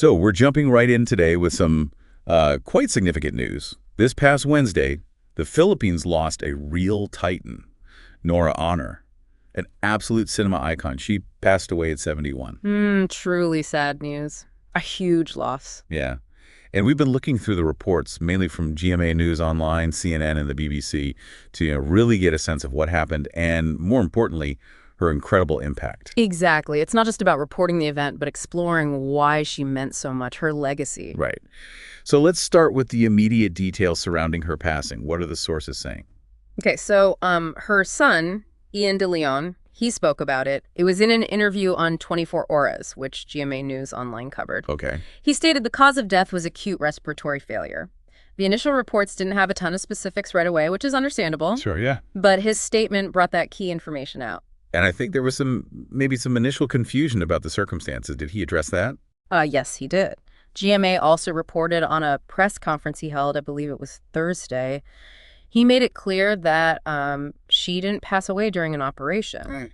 So we're jumping right in today with some quite significant news. This past Wednesday, the Philippines lost a real titan, Nora Aunor, an absolute cinema icon. She passed away at 71. Truly sad news. A huge loss. Yeah. And we've been looking through the reports, mainly from GMA News Online, CNN, and the BBC, to really get a sense of what happened and, more importantly, her incredible impact. Exactly. It's not just about reporting the event, but exploring why she meant so much, her legacy. Right. So let's start with the immediate details surrounding her passing. What are the sources saying? Okay, so her son, Ian de Leon, he spoke about it. It was in an interview on 24 Horas, which GMA News Online covered. Okay. He stated the cause of death was acute respiratory failure. The initial reports didn't have a ton of specifics right away, which is understandable. Sure, yeah. But his statement brought that key information out. And I think there was maybe some initial confusion about the circumstances. Did he address that? Yes, he did. GMA also reported on a press conference he held, I believe it was Thursday. He made it clear that she didn't pass away during an operation. Right.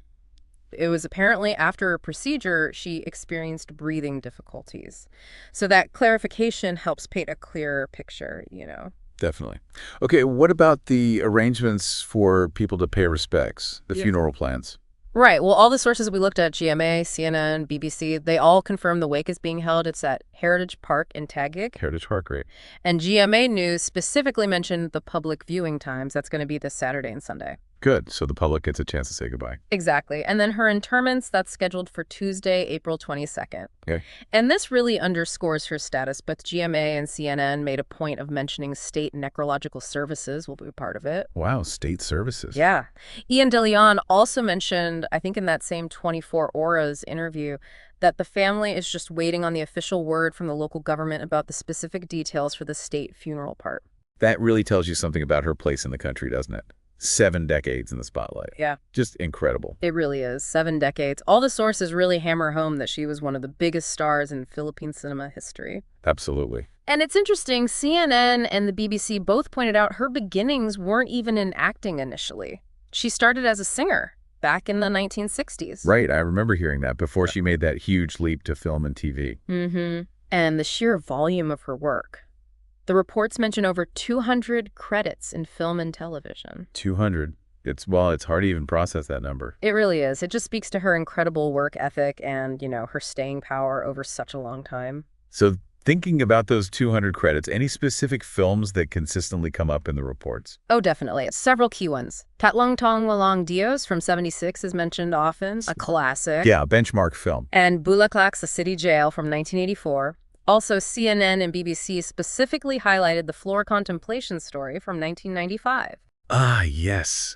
It was apparently after a procedure, she experienced breathing difficulties. So that clarification helps paint a clearer picture, Definitely. Okay, what about the arrangements for people to pay respects, the funeral plans? Right. Well, all the sources we looked at, GMA, CNN, BBC, they all confirm the wake is being held. It's at Heritage Park in Taguig. Heritage Park, great. And GMA News specifically mentioned the public viewing times. That's going to be this Saturday and Sunday. Good. So the public gets a chance to say goodbye. Exactly. And then her interments, that's scheduled for Tuesday, April 22nd. Okay. And this really underscores her status. Both GMA and CNN made a point of mentioning state necrological services will be part of it. Wow, state services. Yeah. Ian de Leon also mentioned, I think in that same 24 Horas interview, that the family is just waiting on the official word from the local government about the specific details for the state funeral part. That really tells you something about her place in the country, doesn't it? 7 decades in the spotlight. Yeah. Just incredible. It really is. 7 decades. All the sources really hammer home that she was one of the biggest stars in Philippine cinema history. Absolutely. And it's interesting, CNN and the BBC both pointed out her beginnings weren't even in acting initially. She started as a singer back in the 1960s. Right, I remember hearing that before she made that huge leap to film and TV. And the sheer volume of her work. The reports mention over 200 credits in film and television. 200. It's hard to even process that number. It really is. It just speaks to her incredible work ethic and, her staying power over such a long time. So thinking about those 200 credits, any specific films that consistently come up in the reports? Oh, definitely. Several key ones. Tatlong Tong Walang Dios from 76 is mentioned often, a classic. Yeah, a benchmark film. And Bulaklak's A City Jail from 1984. Also, CNN and BBC specifically highlighted the Floor Contemplation story from 1995. Ah, yes.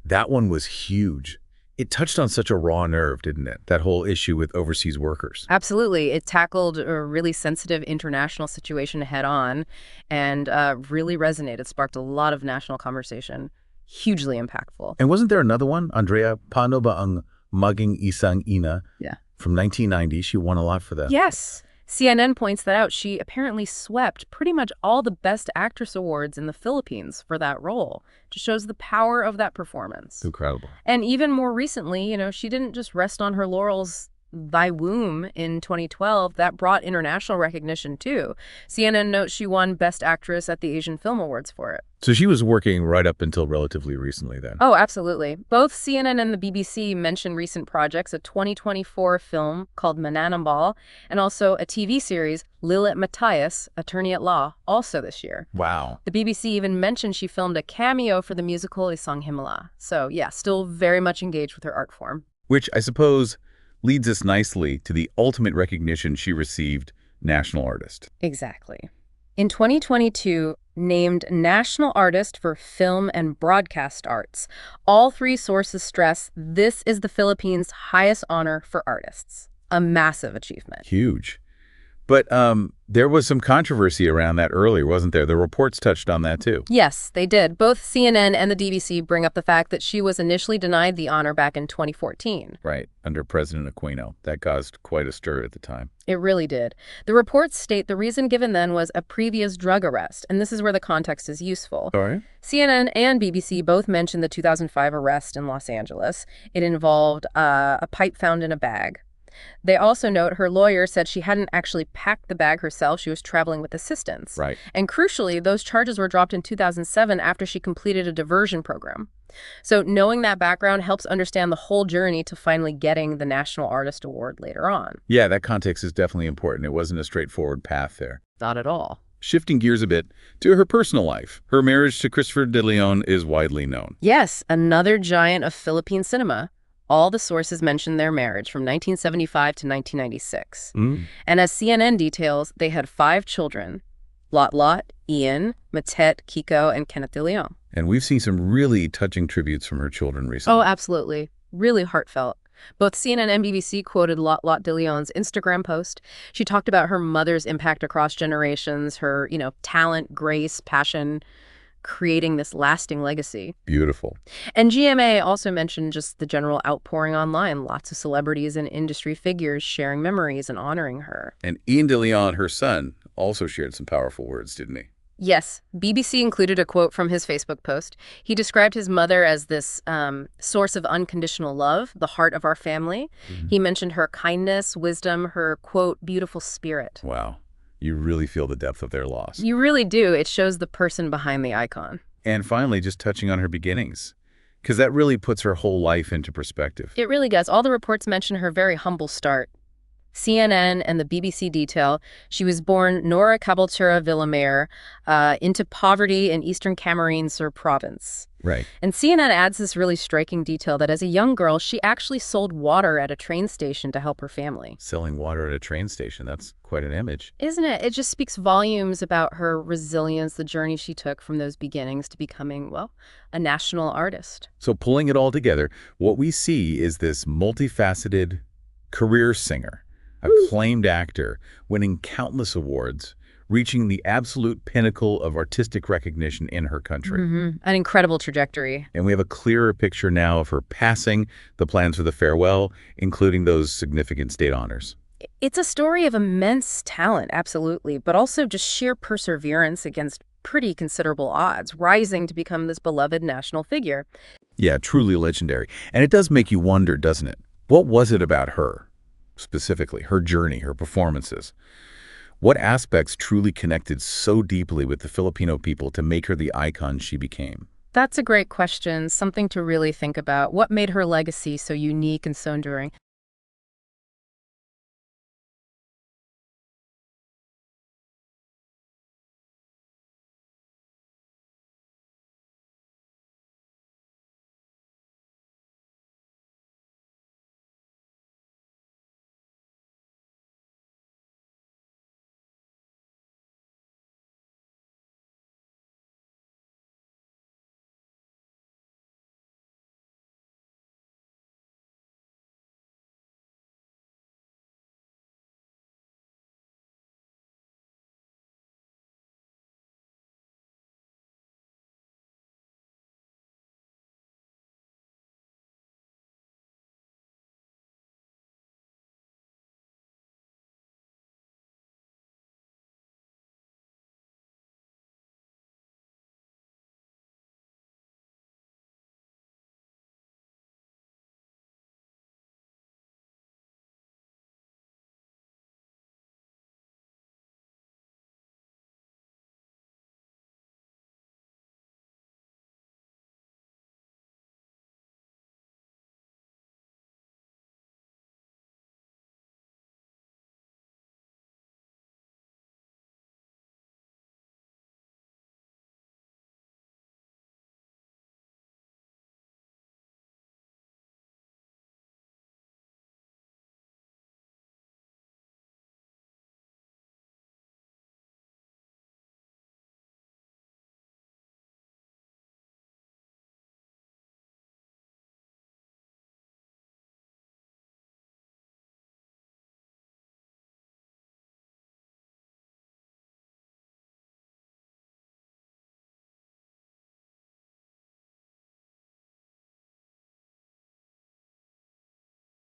That one was huge. It touched on such a raw nerve, didn't it? That whole issue with overseas workers. Absolutely. It tackled a really sensitive international situation head on and really resonated, sparked a lot of national conversation. Hugely impactful. And wasn't there another one? Andrea, Paano ba ang maging isang ina? Yeah. From 1990. She won a lot for that. Yes. CNN points that out. She apparently swept pretty much all the Best Actress awards in the Philippines for that role. Just shows the power of that performance. Incredible. And even more recently, she didn't just rest on her laurels. Thy Womb in 2012, that brought international recognition too. CNN notes she won Best Actress at the Asian Film Awards for it. So she was working right up until relatively recently then. Oh, absolutely. Both CNN and the BBC mention recent projects, a 2024 film called Mananambal, and also a TV series, Lilit Matthias, Attorney at Law, also this year. Wow. The BBC even mentioned she filmed a cameo for the musical Isang Himala. So yeah, still very much engaged with her art form. Which I suppose leads us nicely to the ultimate recognition she received, National Artist. Exactly. In 2022, named National Artist for Film and Broadcast Arts. All 3 sources stress this is the Philippines' highest honor for artists. A massive achievement. Huge. But there was some controversy around that earlier, wasn't there? The reports touched on that too. Yes, they did. Both CNN and the BBC bring up the fact that she was initially denied the honor back in 2014. Right, under President Aquino. That caused quite a stir at the time. It really did. The reports state the reason given then was a previous drug arrest, and this is where the context is useful. All right. CNN and BBC both mentioned the 2005 arrest in Los Angeles. It involved a pipe found in a bag. They also note her lawyer said she hadn't actually packed the bag herself. She was traveling with assistants. Right. And crucially, those charges were dropped in 2007 after she completed a diversion program. So knowing that background helps understand the whole journey to finally getting the National Artist Award later on. Yeah, that context is definitely important. It wasn't a straightforward path there. Not at all. Shifting gears a bit to her personal life. Her marriage to Christopher de Leon is widely known. Yes, another giant of Philippine cinema. All the sources mention their marriage from 1975 to 1996. And as CNN details, they had 5 children: Lot, Ian, Matet, Kiko, and Kenneth de Leon. And we've seen some really touching tributes from her children recently. Oh, absolutely. Really heartfelt. Both CNN and BBC quoted Lot de Leon's Instagram post. She talked about her mother's impact across generations, her, talent, grace, passion, creating this lasting legacy. Beautiful. And GMA also mentioned just the general outpouring online, lots of celebrities and industry figures sharing memories and honoring her. And Ian de Leon, her son, also shared some powerful words, didn't he? Yes, BBC included a quote from his Facebook post. He described his mother as this source of unconditional love, the heart of our family. He mentioned her kindness, wisdom, her, quote, beautiful spirit. Wow. You really feel the depth of their loss. You really do. It shows the person behind the icon. And finally, just touching on her beginnings, because that really puts her whole life into perspective. It really does. All the reports mention her very humble start. CNN and the BBC detail, she was born Nora Cabaltura Villamere into poverty in eastern Cameroon Sur province. Right. And CNN adds this really striking detail that as a young girl, she actually sold water at a train station to help her family. Selling water at a train station, that's quite an image. Isn't it? It just speaks volumes about her resilience, the journey she took from those beginnings to becoming, well, a national artist. So pulling it all together, what we see is this multifaceted career singer, acclaimed actor, winning countless awards, reaching the absolute pinnacle of artistic recognition in her country. An incredible trajectory. And we have a clearer picture now of her passing, the plans for the farewell, including those significant state honors. It's a story of immense talent, absolutely, but also just sheer perseverance against pretty considerable odds, rising to become this beloved national figure. Yeah, truly legendary. And it does make you wonder, doesn't it? What was it about her, specifically, her journey, her performances? What aspects truly connected so deeply with the Filipino people to make her the icon she became? That's a great question, something to really think about. What made her legacy so unique and so enduring?